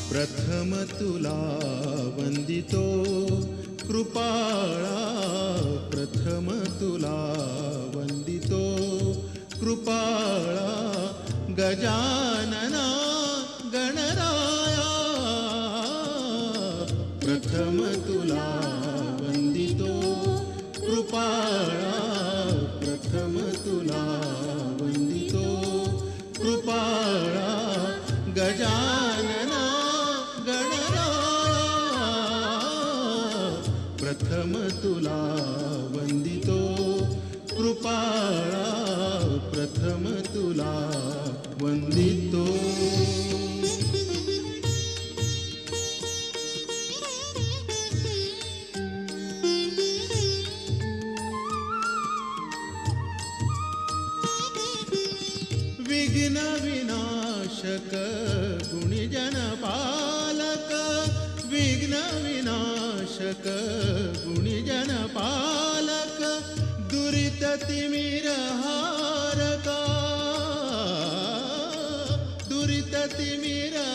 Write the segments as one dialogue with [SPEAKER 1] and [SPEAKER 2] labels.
[SPEAKER 1] प्रथम तुला वंदितो कृपाळा, प्रथम तुला वंदितो कृपाळा, गजानना गणराया, प्रथम तुला वंदितो कृपाळा, प्रथम तुला वंदितो कृपाळा, गजानना प्रथम तुला वंदितो कृपाळा, प्रथम तुला वंदितो. विघ्न विनाशक गुणीजन पालक, विघ्न विनाशक गुणीजन पालक, दुरित तिमिरहारका, दुरित तिमिरहार.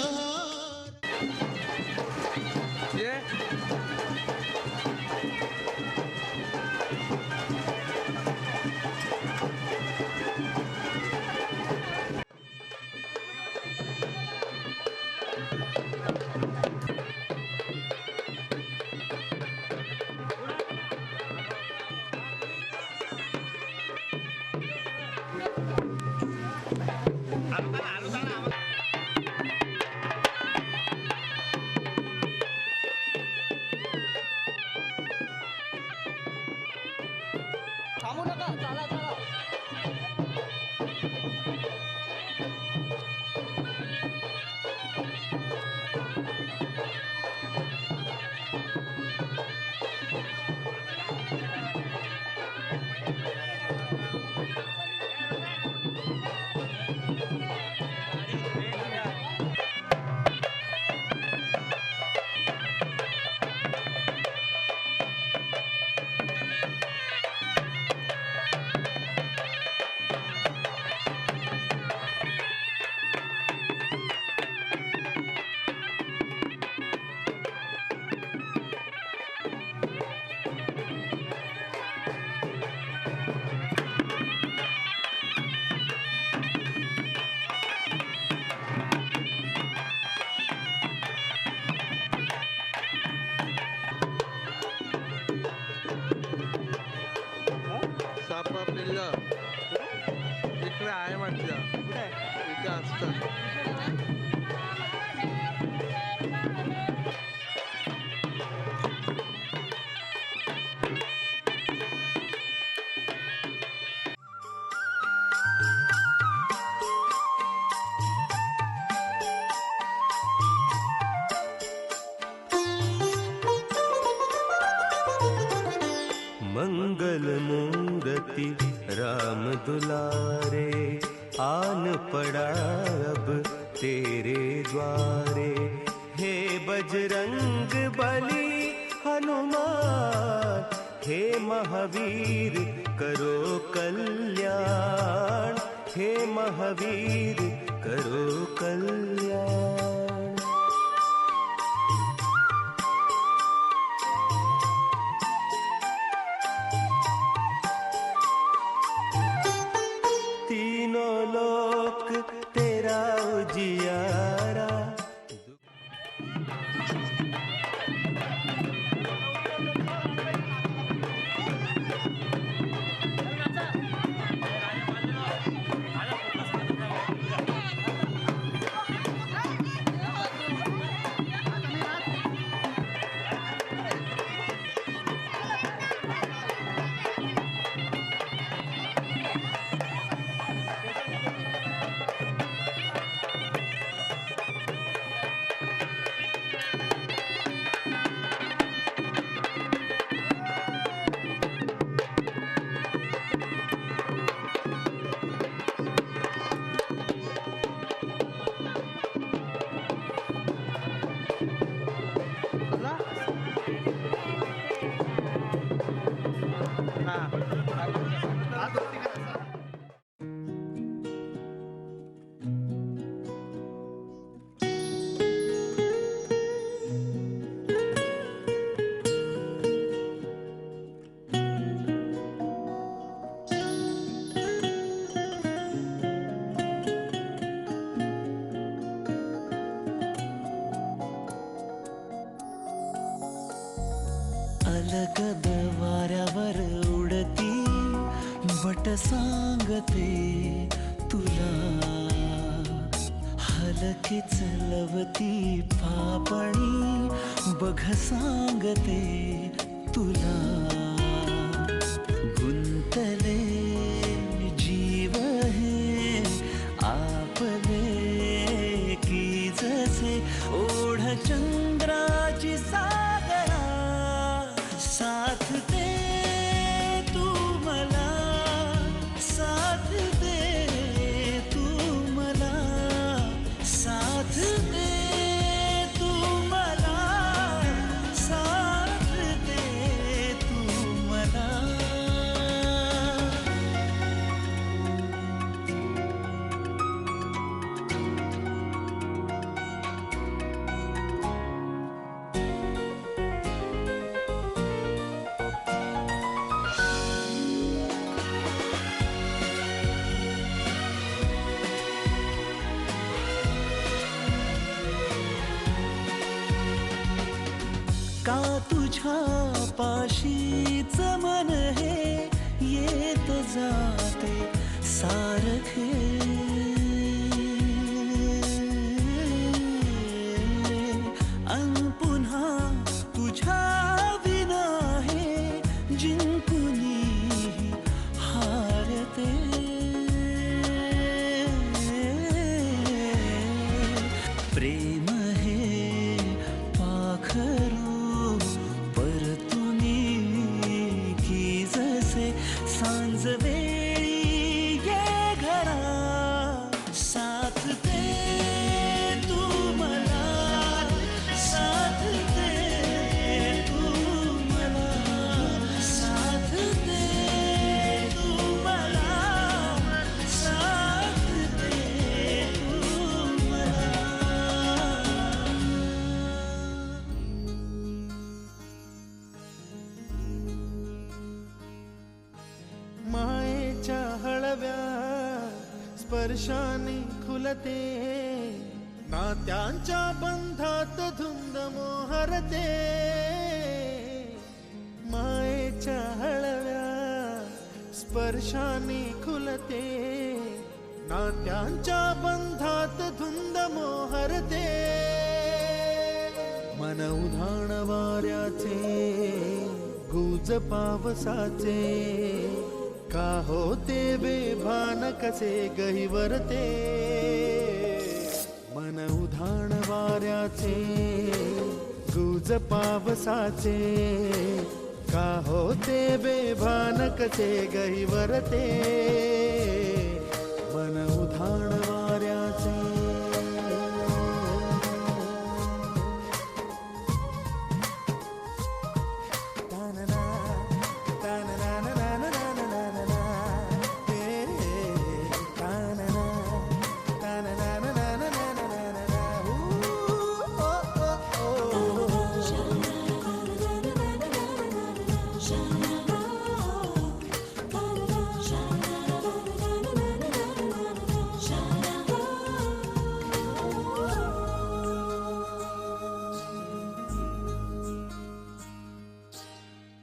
[SPEAKER 2] थांबू नका, चला चला.
[SPEAKER 3] सापा पिल्ला इकडे आहे म्हटलं, इथे असतात.
[SPEAKER 4] मंगल मूर्ति राम दुलारे, आन पड़ा अब तेरे द्वारे. हे बजरंग बली हनुमान, हे महावीर करो कल्याण, हे महावीर करो कल्याण. तीनों लोक तेरा उजियारा. अलगद वाऱ्यावर उडती बट सांगते तुला, हलकीच लवती पापणी बघ सांगते तुला. गुंतले जीव हे आपले की जसे ओढ चंद्राची सागरा, साथ दे तू मला, साथ दे तू मला, साथ दे तू मला, साथ दे तू मला. का तुझ्या पाशीच मन हे येत जाते सारखे, अन पुन्हा तुझ्या विना हे जिंकुनी हारते. प्रेम हे पाखरू परतुनी की जसे सांज वेळी ये घरा, साथ दे तू मला, साथ दे तू मला, साथ दे तू मला, साथ दे तू मला.
[SPEAKER 1] मायेच्या हळव्या स्पर्शाने खुलते, नात्यांच्या बंधात धुंद मोहरते. मायेच्या हळव्या स्पर्शाने खुलते, नात्यांच्या बंधात धुंद मोहरते. मन उधाण वाऱ्याचे गुज पावसाचे, का होते बेभान कसे गहिवरते. मन उधाण वाऱ्याचे गुज पावसाचे, का होते बेभान कसे गहिवरते. मन उधाण वाऱ्याचे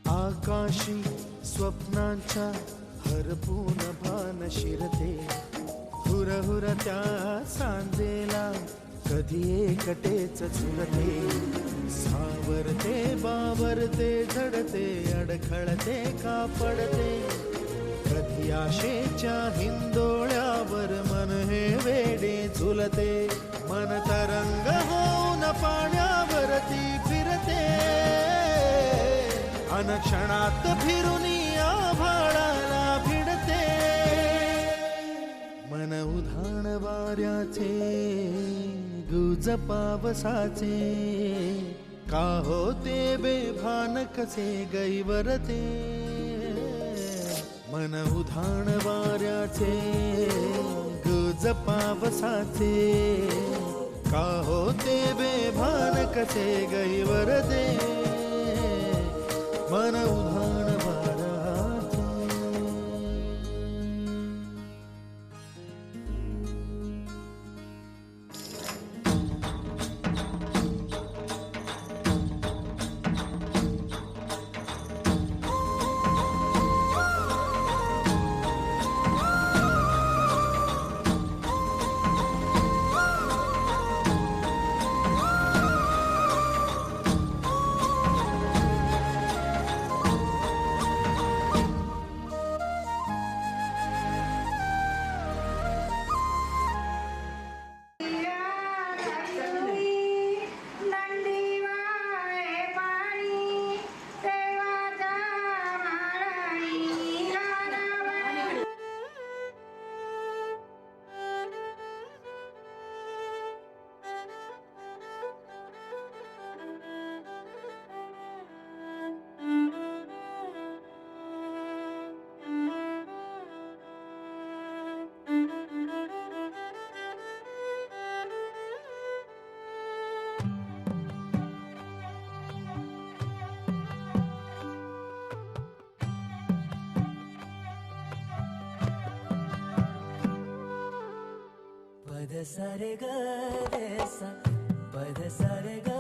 [SPEAKER 1] आकाशी स्वप्नांच्या हरपून भान शिरते, हुरहुर त्या सांजेला कधी एकटेच झुलते. सावरते बावरते झडते अडखळते का पडते, कधी आशेच्या हिंदोळ्यावर मन हे वेडे झुलते. मन तरंग होऊन पाण्यावरती फिरते, अनक्षणात फिरुनी आभाळाला भिडते. मन उधाण वाऱ्याचे गुज पावसाचे, का होते बेभान कसे गैवरते. मन उधाण वाऱ्याचे गुज पावसाचे, का होते बेभान कसे गैवरते. मन उधाण वाऱ्याचे.
[SPEAKER 4] सा रे ग रे सा पद सा रे ग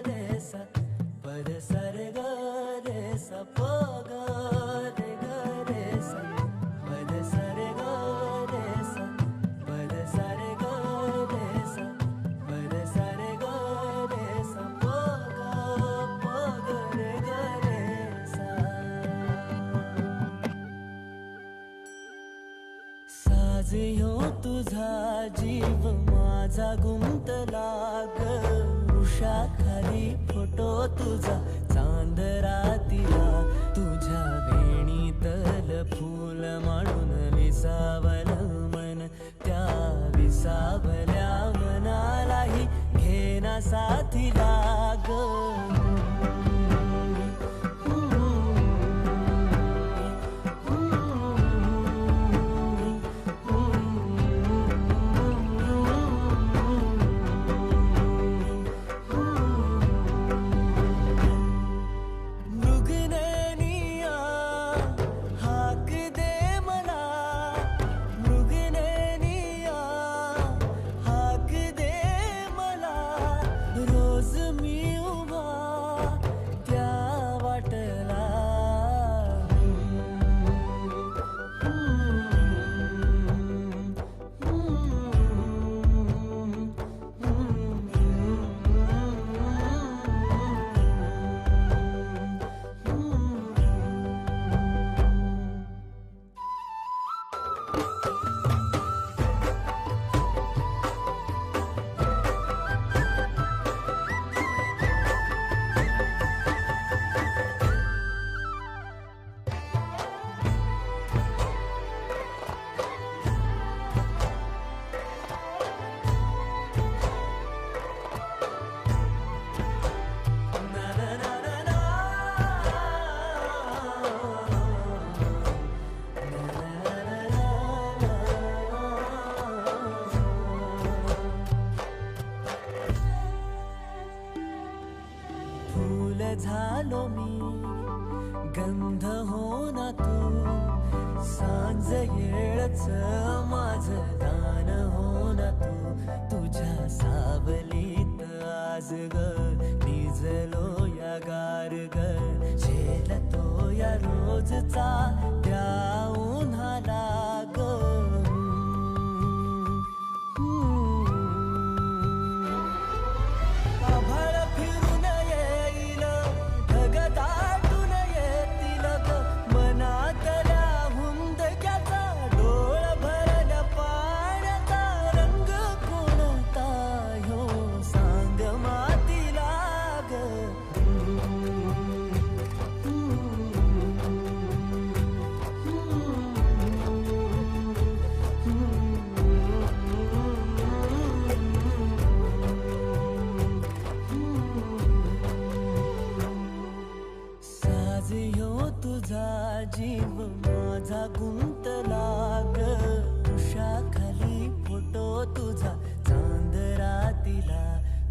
[SPEAKER 4] रे सा पद सा रे ग रे सा प ग रे ग रे सा पद सा रे ग रे सा पद सा रे ग रे सा पद सा रे ग रे सा प ग रे ग रे सा साज ह्यो तुझा जीव माझा गुंतला ग वृषाखाली फोटो तुझा चांद रातीला तुझ्या वेणीतल फूल म्हणून विसावल मन त्या विसावल्या मनालाही घेना साथीला ग फूल झालो मी गंध हो ना तू सांज येळच माझ दान हो ना तू तुझ्या सावलीत आज ग निजलो या गार ग झेलतो या रोजचा त्या उन्हाला ग आभाळ फिरून येईल ढग दाटून येतील ग मनातल्या हुंदक्याचा डोळ भरल्या पाण्याचा रंग कोणता ह्यो सांग मातीला ग साज ह्यो तुझा जीव माझा गुंतला ग उषाखाली फोटो तुझा चांद रातीला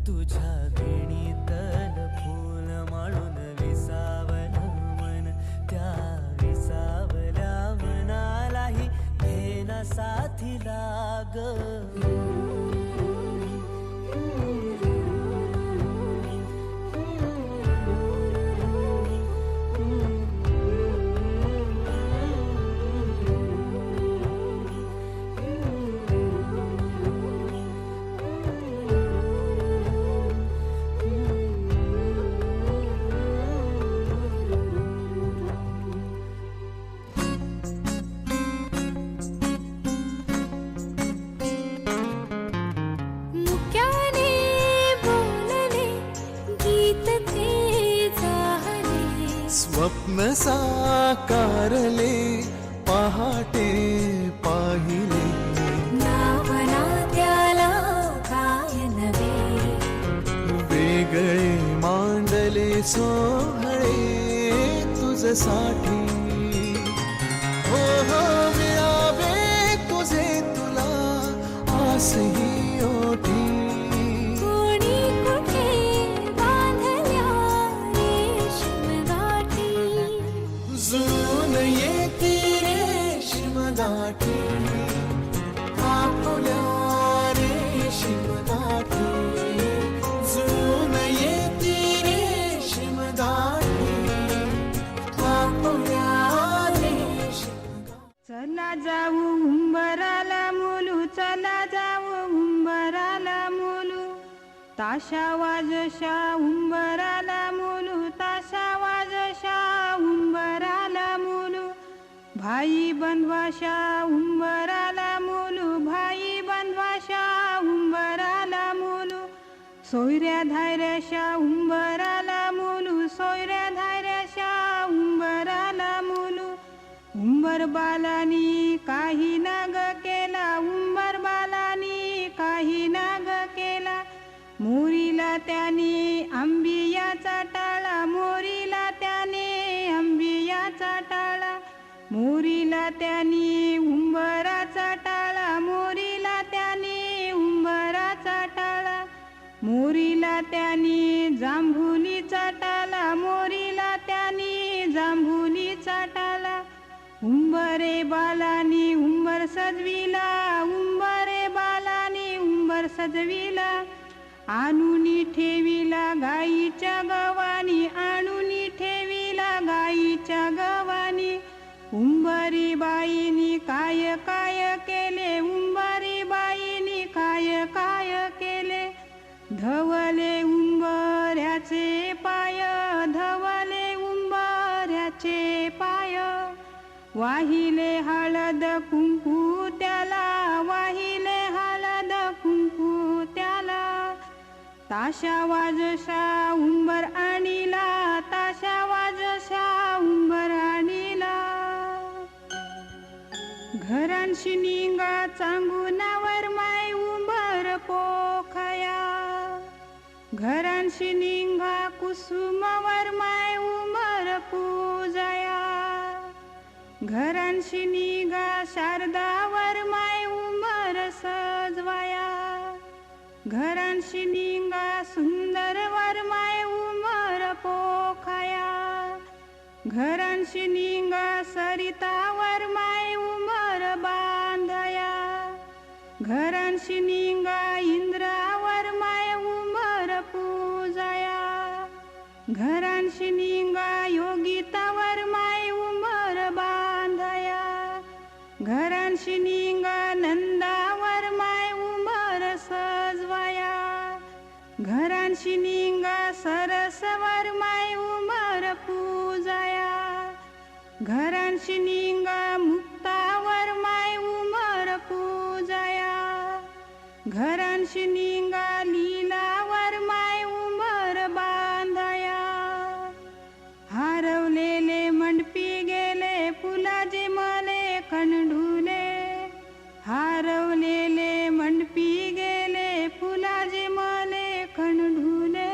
[SPEAKER 4] तुझ्या वेणीतल फूल म्हणून विसावल मन त्या विसावल्या मनालाही घेना साथीला ग
[SPEAKER 5] मुक्याने बोलले गीत ते झाले
[SPEAKER 1] स्वप्न साकारले पहाटे पाहिले
[SPEAKER 5] नावना त्याला काय नवे
[SPEAKER 1] वेगळे मांडले सोहळे तुझसाठी हो हो मिळावे तुझे तुला आसही ओठी
[SPEAKER 5] कोणी कुठे बांधल्या रेशीम गाठी
[SPEAKER 1] जुळून येती रेशीम गाठी आपुल्या रे
[SPEAKER 6] ताशा वाजशा उंबराला मुलू, ताशा वाजशा उंबराला मुलू, भाई बंधवाशा उंबराला मुलू, भाई बंधवाशा उंबराला मुलू, सोयऱ्या धायऱ्याशा उंबराला मुलू, सोयऱ्या धायऱ्याशा उंबराला मुलू, उंबर बालानी काही नाग केला, उंबर बालानी काही नाग केला, मोरीला त्याने आंबियाचा टाळा, मोरीला त्याने आंबियाचा टाळा, मोरीला त्याने उंबराचा टाळा, मोरीला त्याने उंबराचा टाळा, मोरीला त्याने जांभुलीचा टाळा, मोरीला त्याने जांभुलीचा टाळा, उंबरे बालानी उंबर सजविला, उंबरे बालानी उंबर सजविला, आणूनी ठेविला गाईच्या गवानी, आणूनी ठेविला गाईच्या गवानी, उंबरी बाईनी काय काय केले, उंबरी बाईनी काय काय केले, धवले उंबऱ्याचे पाय, धवले उंबऱ्याचे पाय, वाहिले हळद कुंकू त्याला, वाहिले हळद कुंकू त्याला, ताशा वाजशा उंबर आणीला, ताशा वाजशा उंबर आणीला, घरांशी निंगा चांगुनावर माय उंबर पोखया, घरांशी निंगा कुसुमावर माय उंबर पूजया, घरांशी निगा शारदावर माय उंबर सजवाया, घरांशी निंगा सुंदरवर माय उंबर पोखया, घरांशी निंगा सरितावर माय उंबर बांधया, घरांशी निंगा इंद्रावर माय उंबर पूजया, घरांशी निंगा योगितावर माय उंबर बांधया, घरांशी निंगा नंदावर माय उंबर सजवाया, घरांशी निंगा सरसवर माय उंबर पूजया, घरांशी निंगा मुक्तावर माय उंबर पूजया, घरांशी निंगा लीलावर माय उंबर बांधया, हरवलेले मंडपी गेले फुलाचे मले कंढुले, हरवलेले मंडपी गेले फुलाचे मले कंढुले.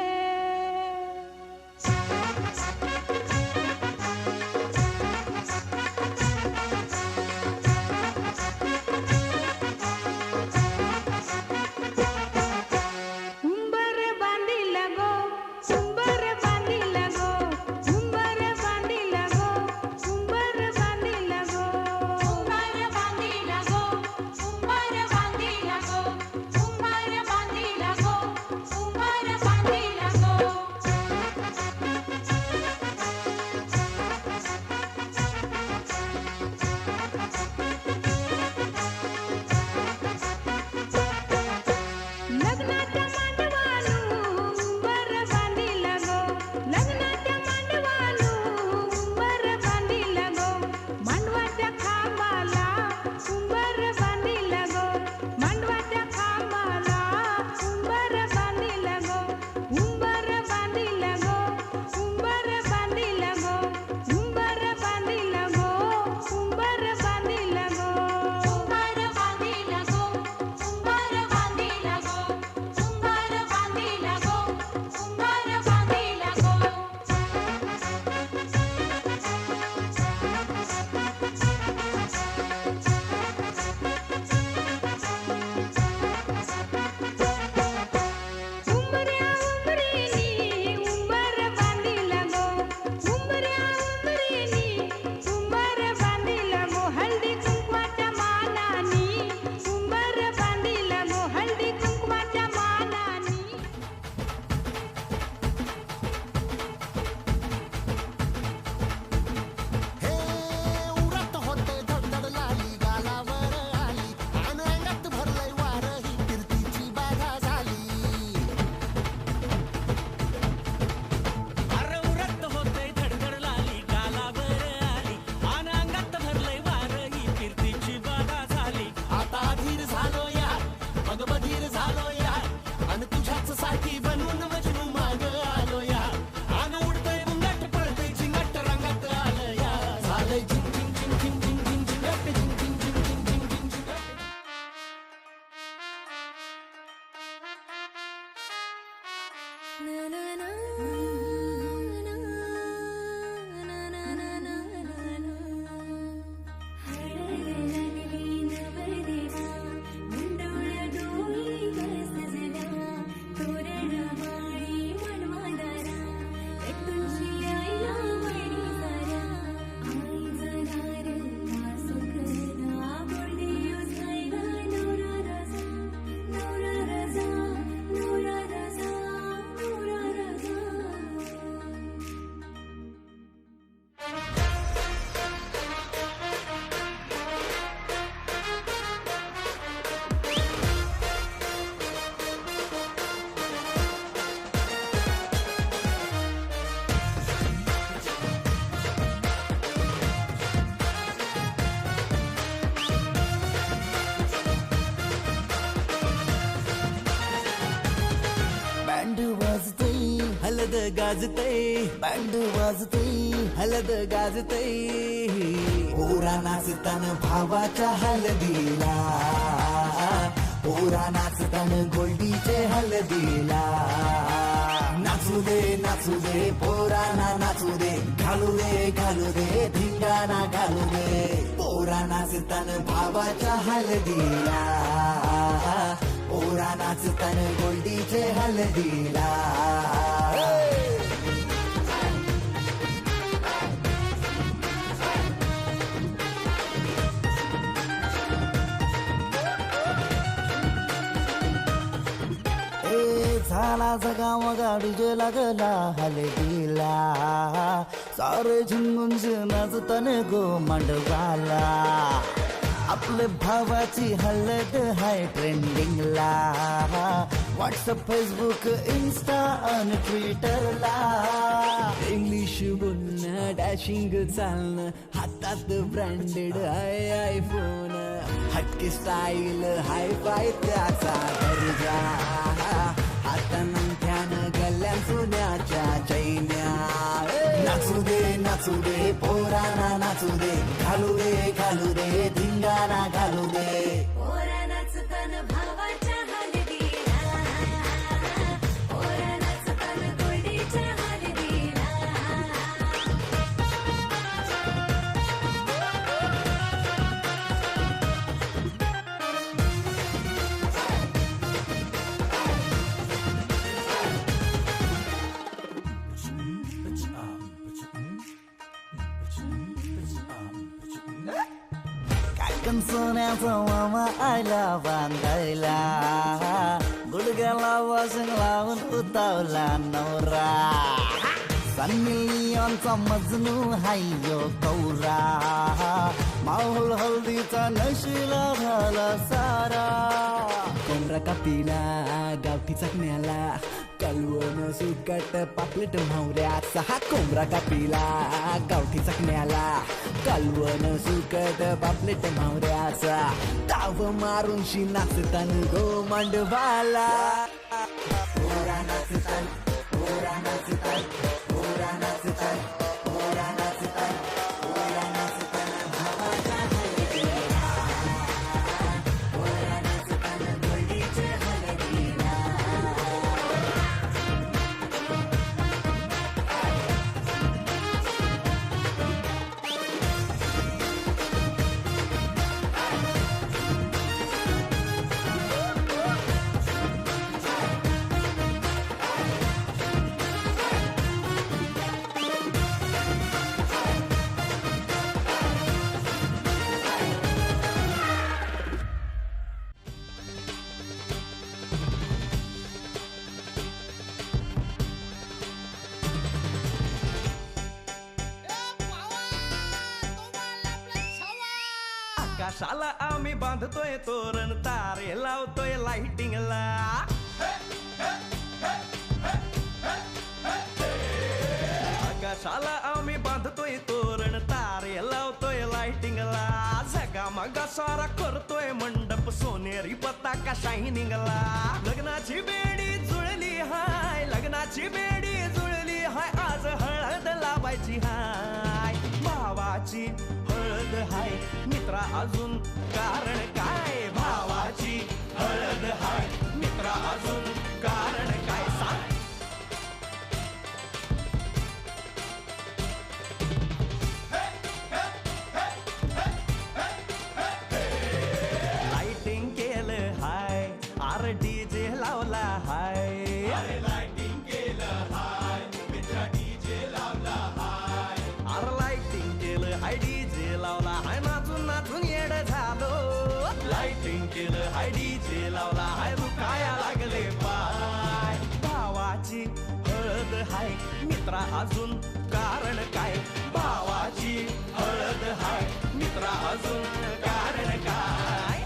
[SPEAKER 4] वाजतय हलद गाजतय बँड वाजतय हलद गाजतय पोरा नाचतान भावाच्या हलदीला पोरा नाचतान गोल्डीचे हलदीला नाचू दे पोराना नाचू दे घालू दे धिंगाणा घालू दे पोरा नाचतान भावाच्या हलदीला पोरा नाचतान गोल्डीचे हलदीला झाला जगाव गाडीजे लागला हलदीला सारे झुंगून नाचतान गो मांडवाला आपले भावाची हलद हाय ट्रेंडिंगला व्हॉट्सअप फेसबुक इन्स्टा आणि ट्विटरला इंग्लिश बोलणं डॅशिंग चालणं हातात ब्रँडेड आयफोन हटके स्टाईल हाय फाय त्याचा दर्जा हातानं गल्ल्या सोन्याच्या चैन्या नाचू दे पोराना नाचू दे घालू दे धिंगाणा घालू दे
[SPEAKER 5] पोरा नाचतान भावाच्या हलदीला पोरा नाचतान गोल्डीच्या हलदीला
[SPEAKER 4] सोन्याचा मामा आला बांधायला गुडघ्याला वाजून लावून उतावला नवरा सन्नियांचा मजनू हायो कौरा माहोल हल्दीचा नशिला झाला सारा कोंबरा कापीला गावठी चकण्याला कलवण सुकट पापलेट म्हावऱ्याचा हा कोंबरा कापीला गावठी चकण्याला कलवण सुकट पापलेट म्हावऱ्याचा ताव मारून शी नाचतान गो मांडवाला पोरा नाचतान पोरा नाचतान पोरा नाचतान पोरा नाचतान पोरा नाचतान भावाच्या हलदीला पोरा नाचतान गोल्डीचे हलदीला
[SPEAKER 7] आकाशाला आम्ही बांधतोय तोरण तारे लावतोय लाइटिंगला आकाशाला आम्ही बांधतोय तोरण तारे लावतोय लाइटिंगला जगा मगा सारा करतोय मंडप सोनेरी पताका शायनिंगला लग्नाची बेडी जुळली हाय लग्नाची बेडी जुळली हाय आज हळद लावायची हाय भावाची हळद हाय मित्रा अजून कारण काय भावाची हळद हाय मित्रा अजून कारण काय सांग लाइटिंग केलं हाय आर डीजे लावला हाय लाइटिंग केलं हाय मित्रा डीजे लावला हाय आर लाइटिंग केलं हाय डीजे लावला हाय नाचून नाचून येड झालो लाइटिंग केलं हाय डीजे लावला हाय दुखाया लागले पाय भावाची हळद हाय मित्रा अजून कारण काय भावाची हळद हाय मित्रा अजून कारण काय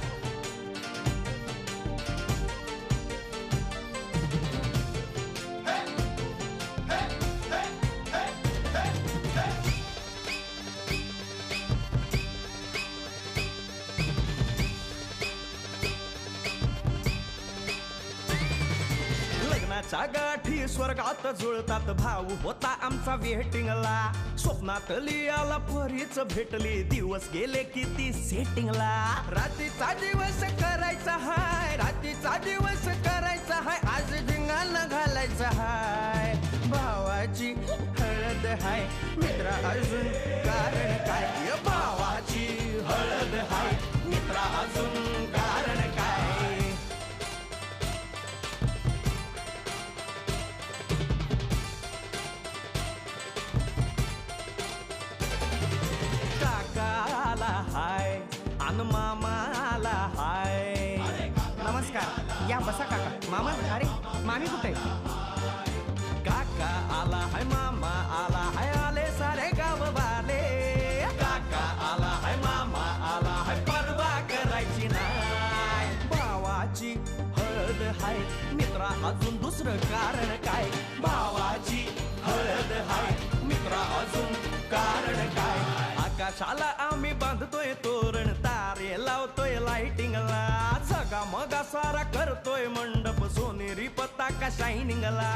[SPEAKER 7] प्रेमाच्या गाठी स्वर्गात जुळतात भाऊ होता आमचा वेटिंगला स्वप्नातली आला परीच भेटली दिवस गेले किती सेटिंगला रात्रीचा दिवस करायचा हाय रात्रीचा दिवस करायचा हाय आज धिंगाणा घालायचा हाय भावाची हळद हाय मित्रा अजून कारण काय भावाची हळद हाय मित्रा अजून कारण काय काकाला हाय अन मामाला हाय
[SPEAKER 2] नमस्कार या बसा काका मामा अरे मामी कुठे
[SPEAKER 7] काका आला हाय मामा आला हाय आले सारे गाव वाले काका आला हाय मामा आला हाय परवा करायची नाय भावाची हळद हाय मित्रा अजून दुसरं कारण काय भावाची हळद हाय मित्रा अजून कारण काय आकाशाला आम्ही बांधतोय तोरण तारे लावतोय लाइटिंगला सगा मगा सारा करतोय मंडप सोनेरी पताका शायनिंगला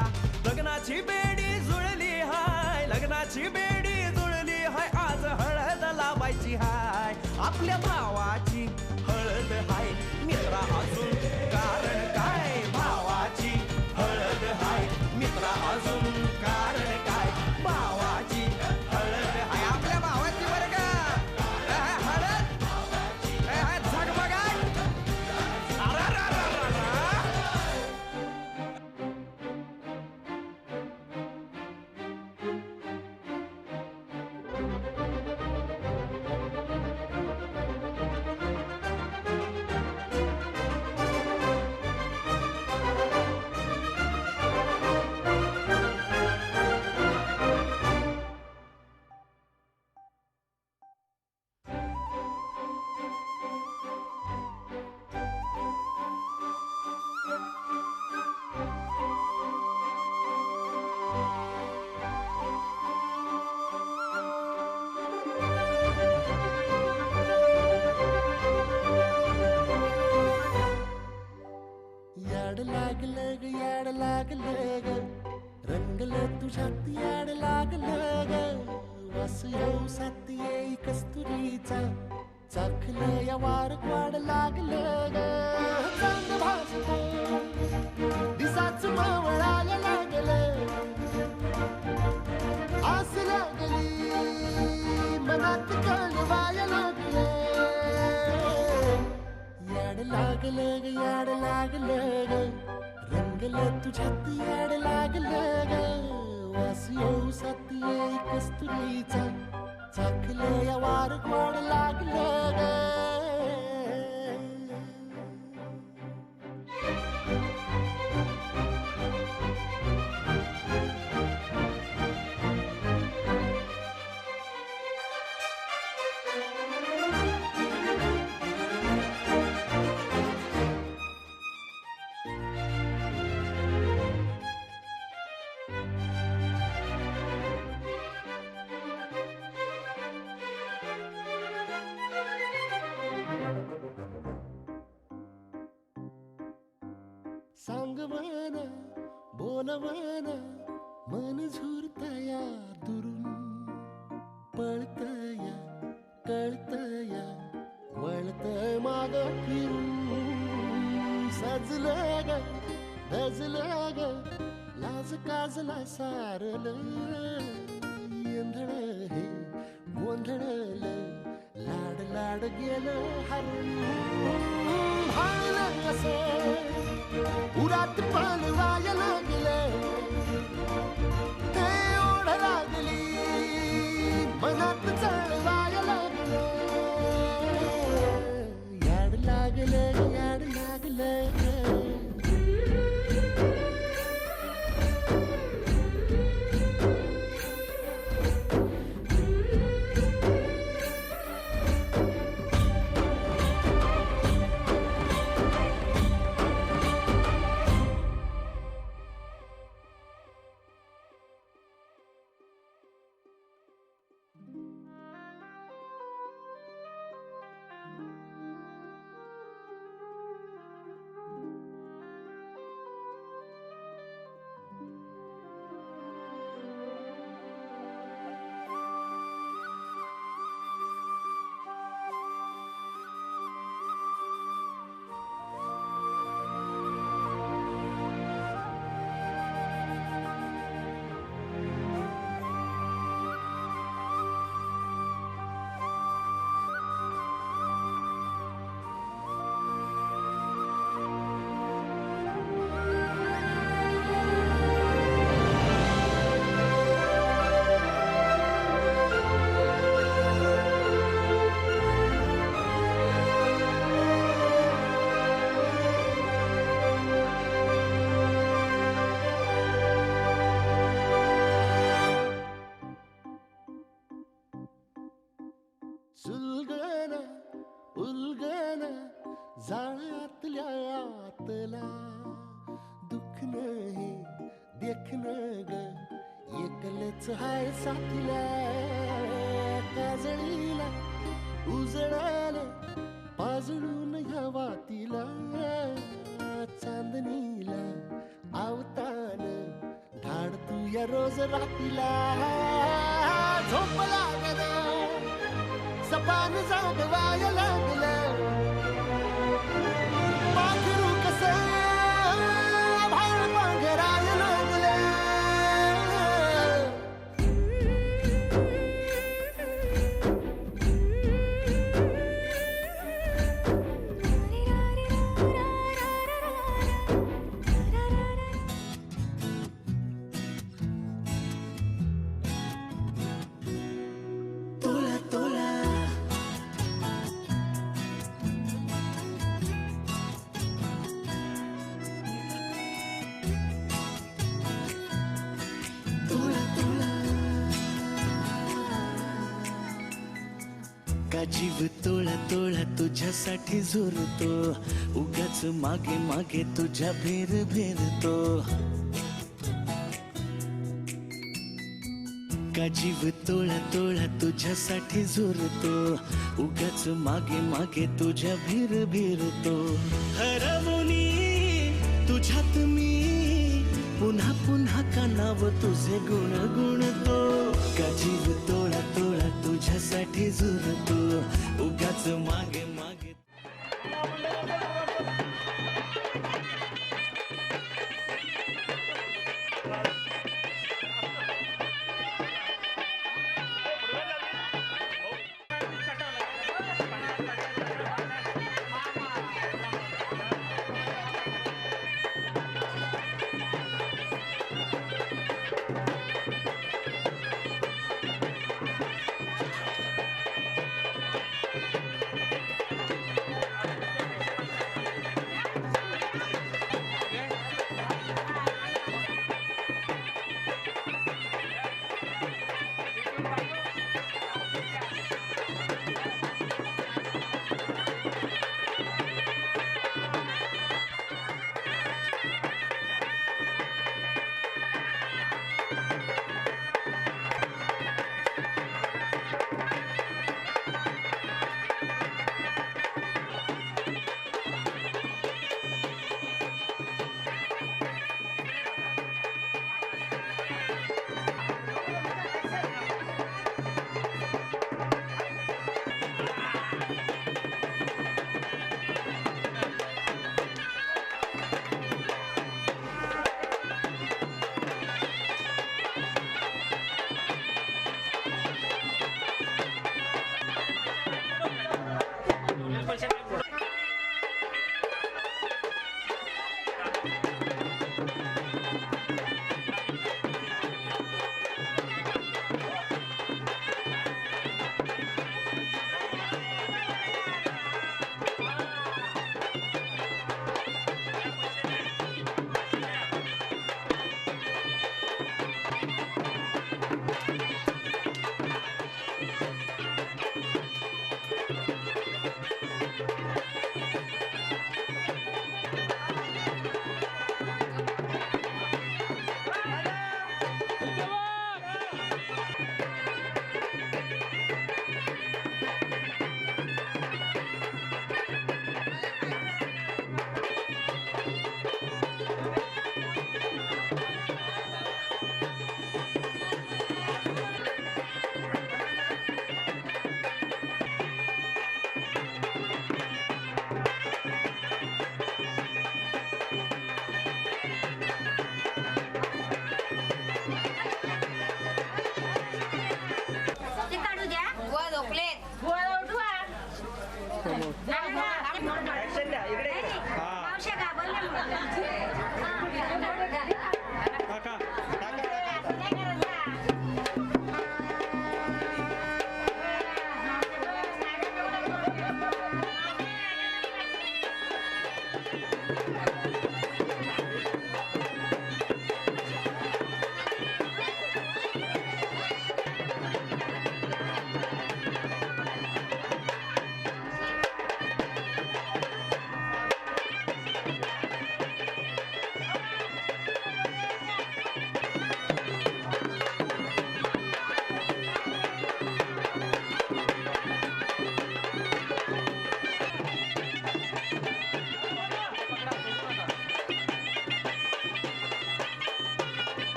[SPEAKER 7] लग्नाची बेडी जुळली हाय लग्नाची बेडी जुळली हाय आज हळद लावायची हाय आपल्या भावाची हळद हाय मित्रा अजून कारण काय भावाची हळद हाय मित्रा अजून कारण काय भावाची हळद हाय आपल्या भावाची बरं का हळद झगमगाट
[SPEAKER 1] याड लागलं ग रंगलं तुझ्यात याड लागलं ग वास येऊ साथ येई कस्तुरीचा चाखलं या वार वाड लागलं ग चांग भासतो दिसाच मावळायला लागलं आस लागली मनात कळवायला लागलं याड लागलं ग याड लागलं ग रंगलं तुझ्यात याड लागलं ग वास येऊ साथ येई कस्तुरीचा चाखलं या वार वाड लागलं ग सांगवान बोलवान मन झुरतया दुरून पळतया कळतया वळतय माग फिरून सजलं ग धजलं ग लाज काजला सारलं येंधळ हे गोंधळल लाड लाड गेलं हरून हाणलं असं उरात पालवाया लागलं ते ओढ लागली मनात चळवाया लागलं याड लागलं याड लागलं सुलगन उलगन जाळ्यातल्या आतला दुःख नाही देखन ग एकलेच हाय साथीला काजळीला उजळाले पाजळून ह्या वातीला चांदणीला आवतान धाड तू या रोज रातीला झोप लागल सपान जागवाय लागलं पाखरू कसं भाळ पांघराय लागलं तोला तोला तोला तोला का जीव तोळा तोळा तुझ्यासाठी झुरतो उगाच मागे मागे तुझ्या भेर भेरतो का जीव तोळा तोळा तुझ्यासाठी झुरतो उगाच मागे मागे तुझ्या भीर भीरतो हरवणी तुझ्यात मी पुन्हा पुन्हा कानाव तुझे गुण गुणतो का जीव तोळा तोळा तुझ्यासाठी झुरतो उगाच मागे मागे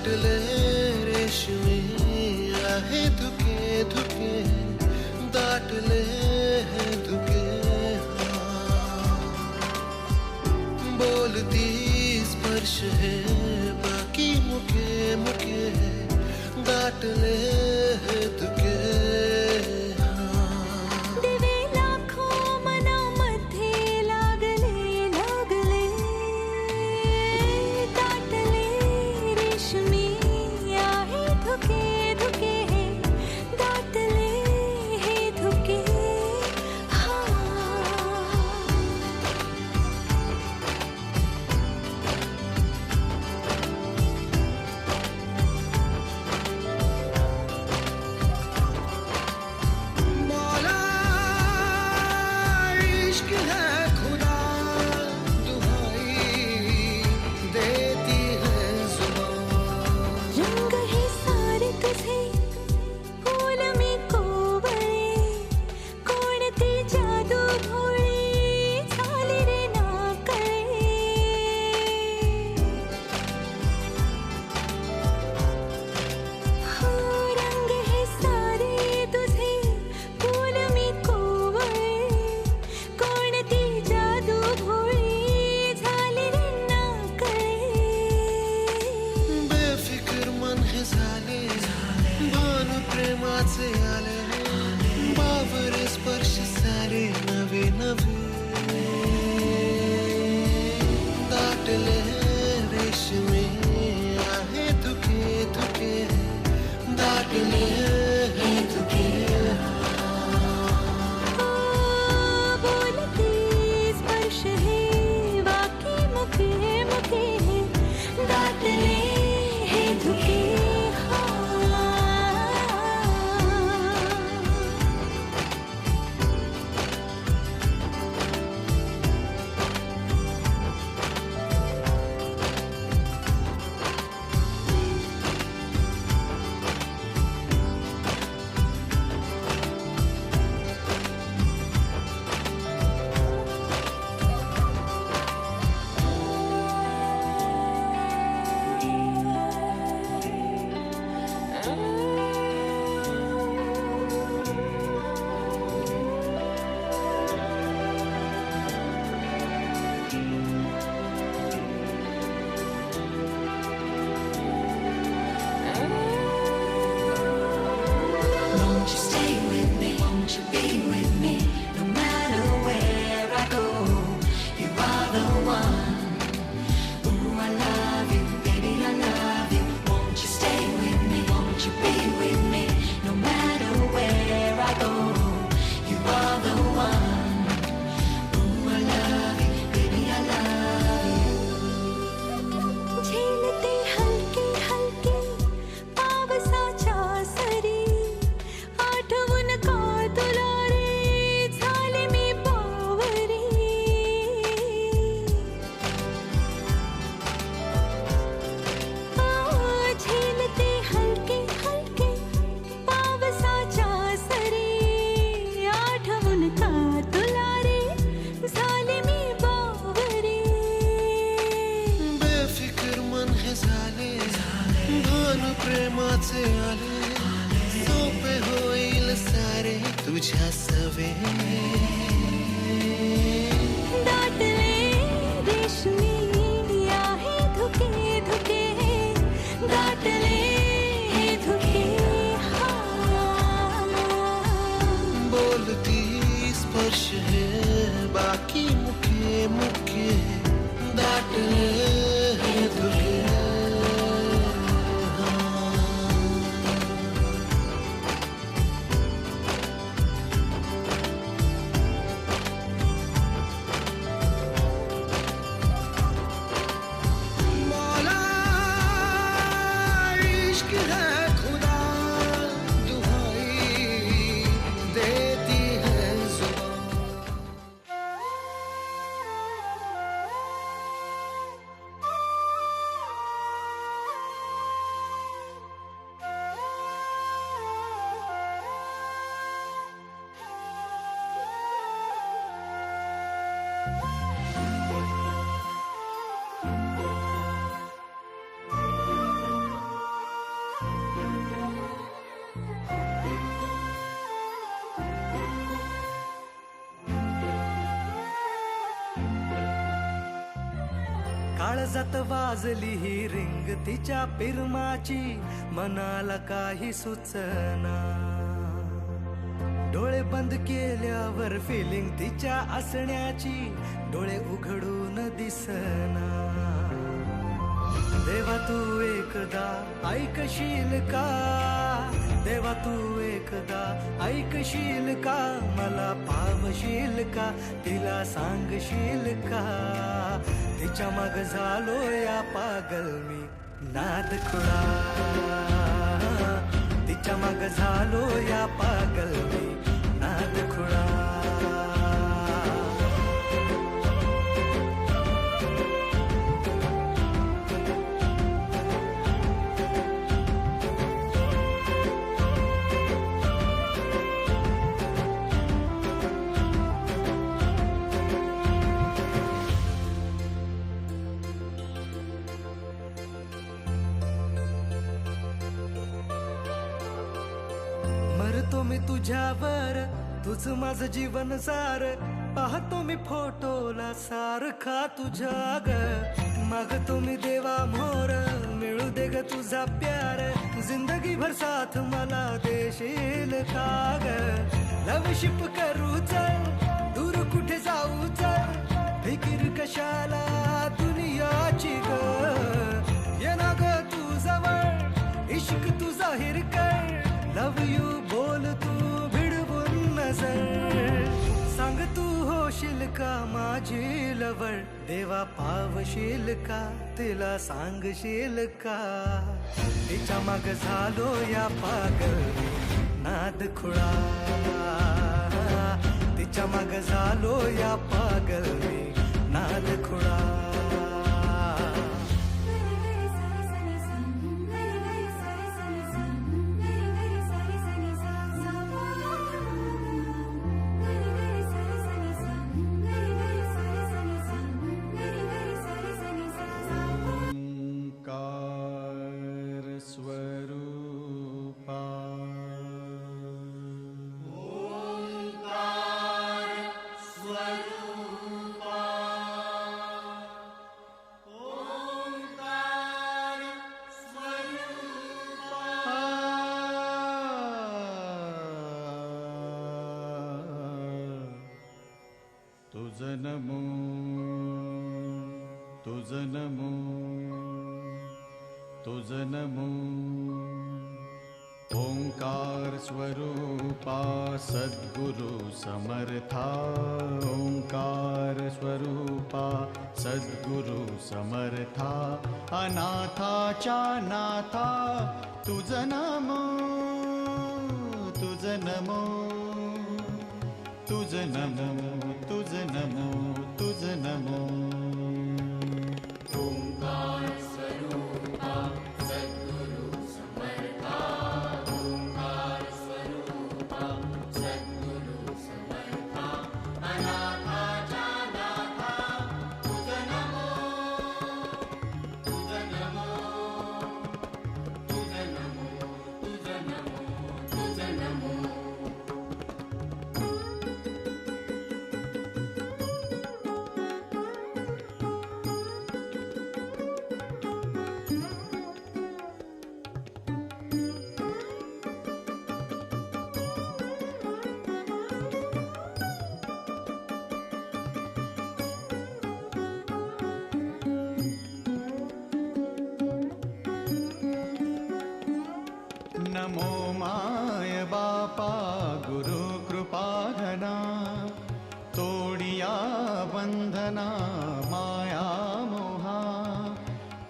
[SPEAKER 1] दाटले रेशमी आहे धुके धुके दाटले है धुके बोलती स्पर्श है बाकी मुके मुके दाटले है धुके
[SPEAKER 5] दिवे लाखो मनामध्ये लागले लागले दाटले रेशमी आहे धुके धुके दाटले हे धुके
[SPEAKER 1] मौला इश्क है खुदा दुहाई देती है जुबान
[SPEAKER 5] रंग हे सारे तुझे फूल मी कोवळे कोणती जादू भोळी झाली रे नाकळे हो रंग हे सारे तुझे फूल मी कोवळे कोणती जादू भोळी झाली रे नाकळे
[SPEAKER 1] बेफिकर मन हे झाले भान प्रेमाचे आले बावरे स्पर्श सारे नवे नवे दाटले रेशमी आहे धुके धुके दाटले हे धुके
[SPEAKER 5] बोलती स्पर्श है बाकी मुखे मुखे दाटले हे धुके Won't you stay with me? Won't you be with me? No matter where I go, you are the one. Ooh, I love you, baby, I love you. Won't you stay with me? Won't you be with me? No matter where I go, you are the one. Ooh, I love you, baby, I love you. झेलते हलके हलके पावसाच्या सरी आठवून का तुला रे झाले मी बावरी झेलते हलके हलके पावसाच्या सरी आठवून का तुला रे झाले मी बावरी
[SPEAKER 1] बेफिकर मन हे झाले भान प्रेमाचे आले सोपे होईल सारे तुझ्या सवे
[SPEAKER 5] दाटले रेशमी आहे धुके धुके दाटले हे धुके
[SPEAKER 1] बोलती स्पर्श है बाकी मुखे मुखे दाटले है धुके मौला इश्क है खुदा दुहाई देती है जुबान
[SPEAKER 4] काळजात वाजली ही रिंग तिच्या पिरमाची, मनाला काही सुचना. डोळे बंद केल्यावर फिलिंग तिच्या असण्याची, डोळे उघडून दिसना. देवा तू एकदा ऐकशील का, देवा तू एकदा ऐकशील का, मला पावशील का, तिला सांगशील का. तिच्या माग झालो या पागल मी नाद खुळा, तिच्या माग झालो या पागल मी नाद खुळा. मरतो मी तुझ्यावर, तुझ माझं जीवन सार, पाहतो मी फोटोला सारखा तुझ्या ग. मागतो मी देवा मोर, मिळू दे ग तुझा प्यार, जिंदगी भर साथ मला देशील का ग. लवशिप करू चल, दूर कुठे जाऊ चल, फिकीर कशाला दुनियाची ग. ये ना ग तू जवळ, इश्क तू जाहीर कर, लव यू बोल तू भिडवून नजर. सांग तू होशील का माझी लवळ, देवा पावशील का, तिला सांगशील का. तिच्या माग झालो या पागल नाद खुळा, तिच्या माग झालो या पागल मी नाद खुळा.
[SPEAKER 8] तुझ नमो, तुझ नमो, तुझ नमो. ओंकार स्वरूपा सद्गुरु समर्था, ओंकार स्वरूपा सद्गुरु समर्था. अनाथाच्या नाथा तुझ नमो, तुझ नमो, तुझ नमो, तुझ नमो, तुझ नमो. ओंकार स्वरूपा सद्गुरु समर्था, ओंकार स्वरूपा सद्गुरु समर्था. अनाथाच्या नाथा तुझ नमो, तुझ नमो, तुझ नमो, तुझ नमो, तुझ नमो. नमो माय बापा गुरु कृपा घना, तोडिया बंधना माया मोहा.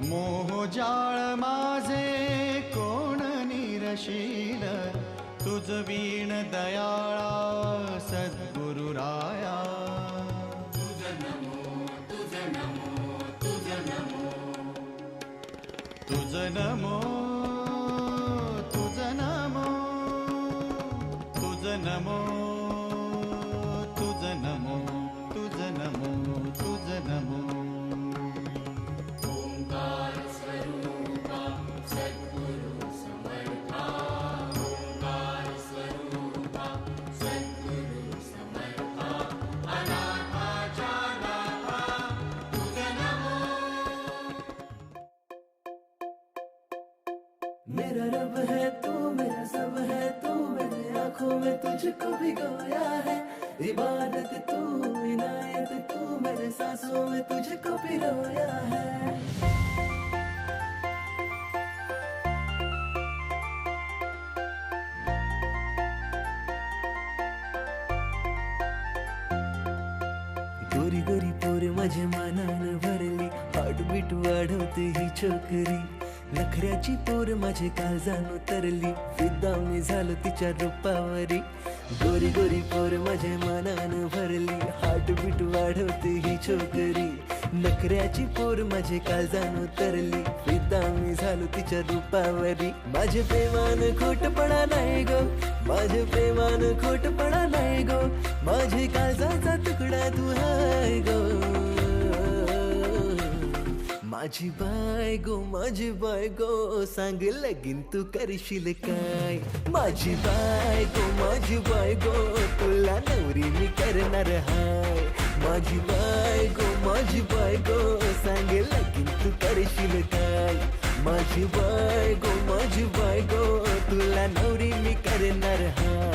[SPEAKER 8] मोह जाळ माझे कोण निरशील, तुझ वीण दयाळा सद्गुरु राया. तुझ नमो, तुझ नमो, तुझ नमो, तुझ नमो, तुझ नमो, तुझ नमो, तुझ नमो, तुझ नमो, तुझ नमो. ओंकार स्वरूपा सद्गुरु समर्था, ओंकार स्वरूपा सद्गुरु समर्था. अनाथाच्या नाथा तुझ नमो,
[SPEAKER 4] मेरा रब है तू, मेरा सब है तू, मेरे आंखों में तुझको भिगोया है। इबादत तू, इनायत तू, मेरे सांसों में तुझको पिरोया है। गोरी गोरी पोर माझ्या मानानं भरली, हार्टबीट वाढवते ही छोकरी। नखऱ्याची पोर माझे काळजान उतरली, फिदा मी झालो तिच्या रूपावरी। गोरी गोरी पोर माझ्या मानानं भरली, हार्टबीट वाढवते ही छोकरी। नखऱ्याची पोर माझे काळजान उतरली, फिदा मी झालो तिच्या रूपावरी। माझे प्रेमान खोटपणा नाही गो, माझे प्रेमान खोटपणा नाही गो, माझे काळजाचा तुकडा तू हाय गो। माझी बायगो सांग लगीन तू करशील काय। माझी बायगो तुला नवरी मी करणार हाय। माझी बायगो सांग लगीन तू करशील काय। माझी बायगो तुला नवरी मी करणार हाय।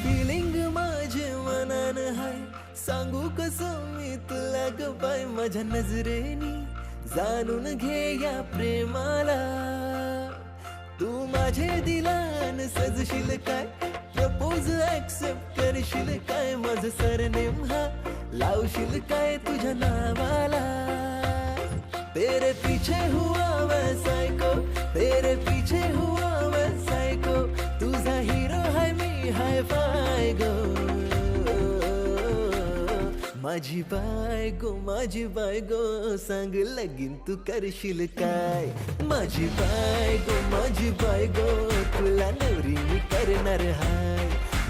[SPEAKER 4] फिलिंग माझे मनान हाय, सांगू कसं मी तुला ग बाय। माझ्या नजरेनी जाणून घे या प्रेमाला, तू माझे दिलान सजशील काय। प्रपोज ऍक्सेप्ट करशील काय, माझं सरनेम हा लावशील काय तुझ्या नावाला। तेरे पीछे हुआ मैं सायको, तेरे पीछे हुआ मैं सायको, तुझा हिरो है मी हाय फाय गो। माझी बायगो सांग लगीन तू करशील काय। माझी बायगो तुला नवरी मी करणार हाय।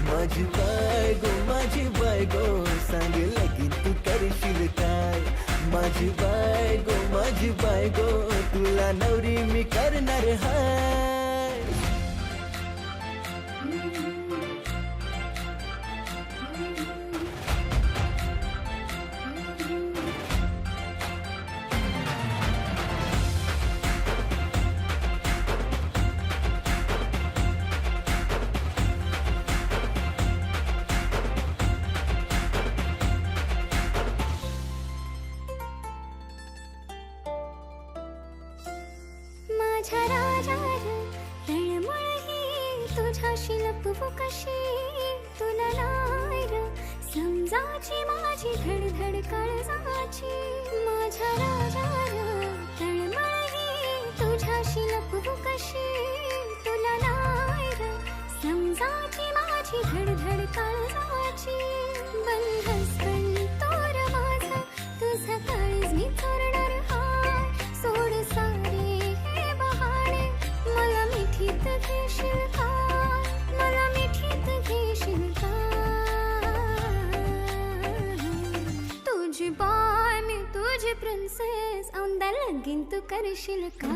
[SPEAKER 4] माझी बायगो सांग लगीन तू करशील काय। माझी बायगो तुला नवरी मी करणार हाय।
[SPEAKER 9] माझ्या राजा तळमळ ही तुझ्याशी लपवू कशी। तुला नाही र समजाची माझी धडधड काळजाची। माझ्या राजा तळमळ ही तुझ्याशी लपवू कशी। तुला नाही र समजाची माझी धडधड काळजाची। बंधस पण तोर माझा तुझा काळज मी चोरणार हाय। सोड सारे मला मिठीत घेशील का, मला मिठीत घेशील का। तुझी बाय मी तुझी प्रिन्सेस, औंदा लगीन तू करशील का।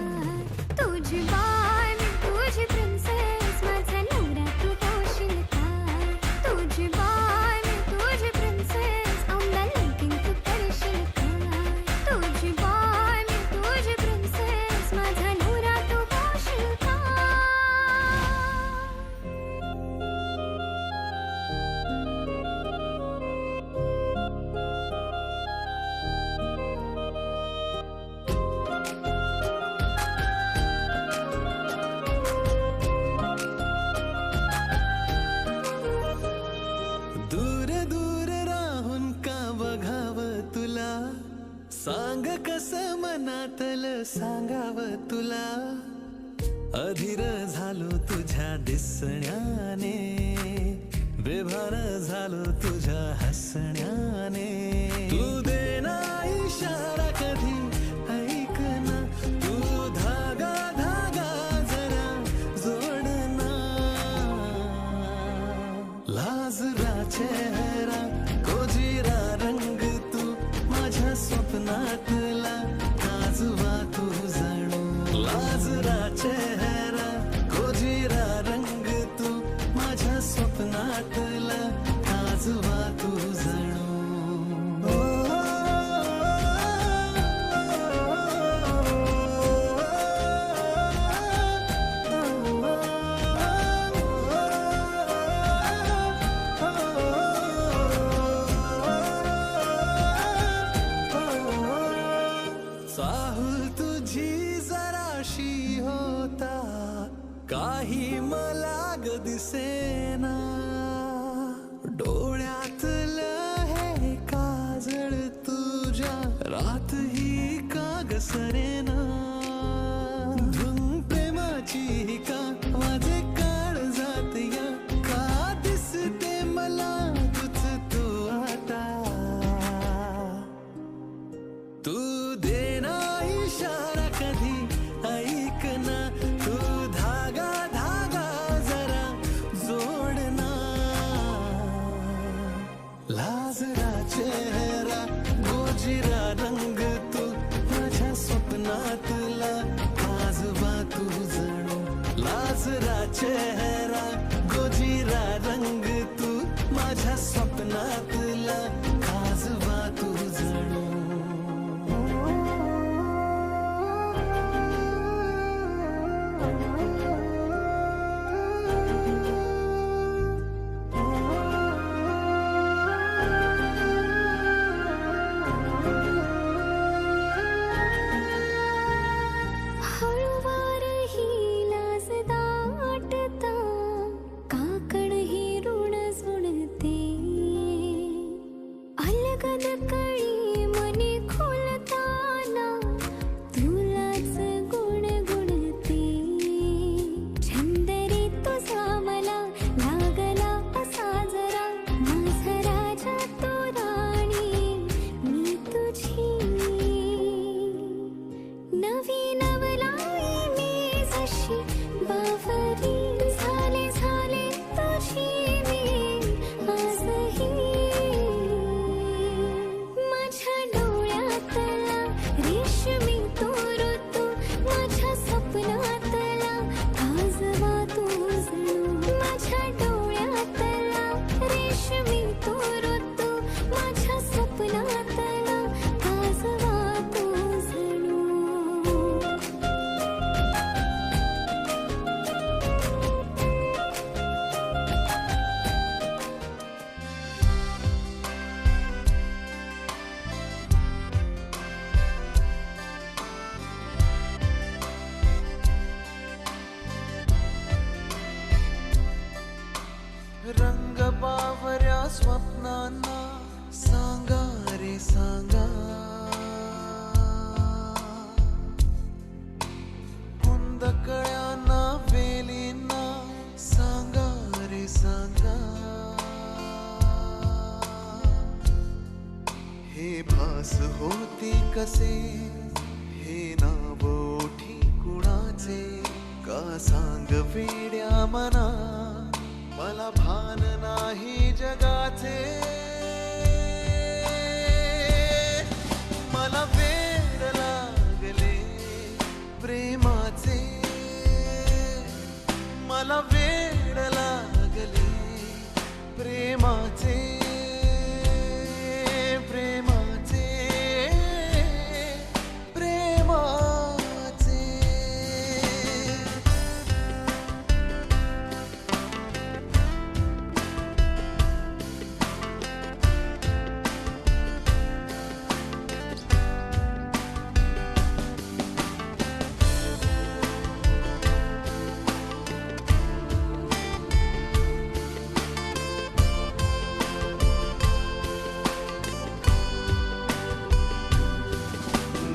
[SPEAKER 9] तुझी बाय मी तुझी प्रिन्सेस, माझा नवरा तू होशील का। तुझी बाय मी तुझी प्रिन्सेस, औंदा लगीन तू करशील का। तुझी बाय मी तुझी प्रिन्सेस, माझा नवरा तू होशील का।
[SPEAKER 4] दूर दूर राहून का बघावं तुला, सांग कसं मनातलं सांगावं तुला। अधीर झालो तुझ्या दिसण्याने, बेभान झालो तुझ्या हसण्याने। तू देना इशारा कधी ऐक ना, तू धागा धागा जरा जोडना। लाजरा चेहरा कोजिरा सरेना धुन प्रेमाची ही का माझे काळ जात या का दिसते मला तुझ तू आता तू देना इशारा कधी ऐक ना तू धागा धागा जरा जोडना लाजरा चेहरा गोजिरा रंग तू माझ्या स्वप्नातला आजोबा तू जणू लाजरा चेहरा गोजिरा रंग तू माझ्या स्वप्नातला आजोबा तू जणू
[SPEAKER 9] हळूवार ही लाज दाटता काकण ही ऋण जुळते अलगद कळी मनी खोलताना तुलाच गुणगुणते छंदरी तुझा मला लागला असा जरा माझा राजा तो राणी मी तुझी नवी नवलाई मी जशी बावरी झाले झाले तुझी मी आजही माझ्या डोळ्यातला रेशमी तो ऋतू माझ्या स्वप्नातला काजवा तू जणू माझ्या डोळ्यातला रेशमी तो ऋतू माझ्या स्वप्नातला काजवा तू जणू
[SPEAKER 1] रंग बावऱ्या स्वप्नांना सांगा रे सांगा कुंदकळ्यांना वेलींना सांगा रे सांगा हे भास होती कसे हे नाव ओठी कुणाचे का सांग वेड्या मना मला भान नाही जगाचे मला वेड लागले प्रेमाचे मला वेड लागले प्रेमाचे प्रेमाचे प्रेमाचे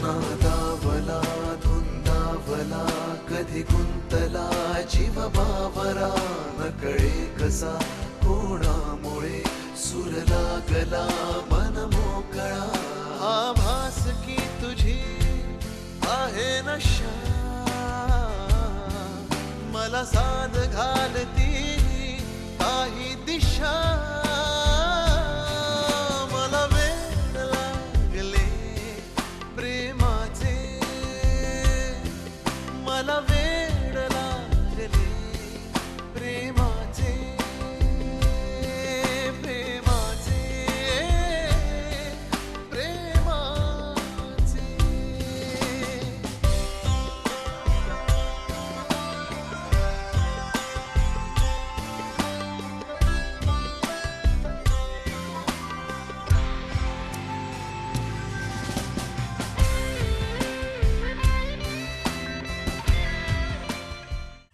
[SPEAKER 1] नादावला धुंदावला कधी गुंतला जीव बावरा नकळे कसा कोणामुळे सूर लागला मन मोकळा आभास की तुझी आहे नशा मला साध घालती काही दिशा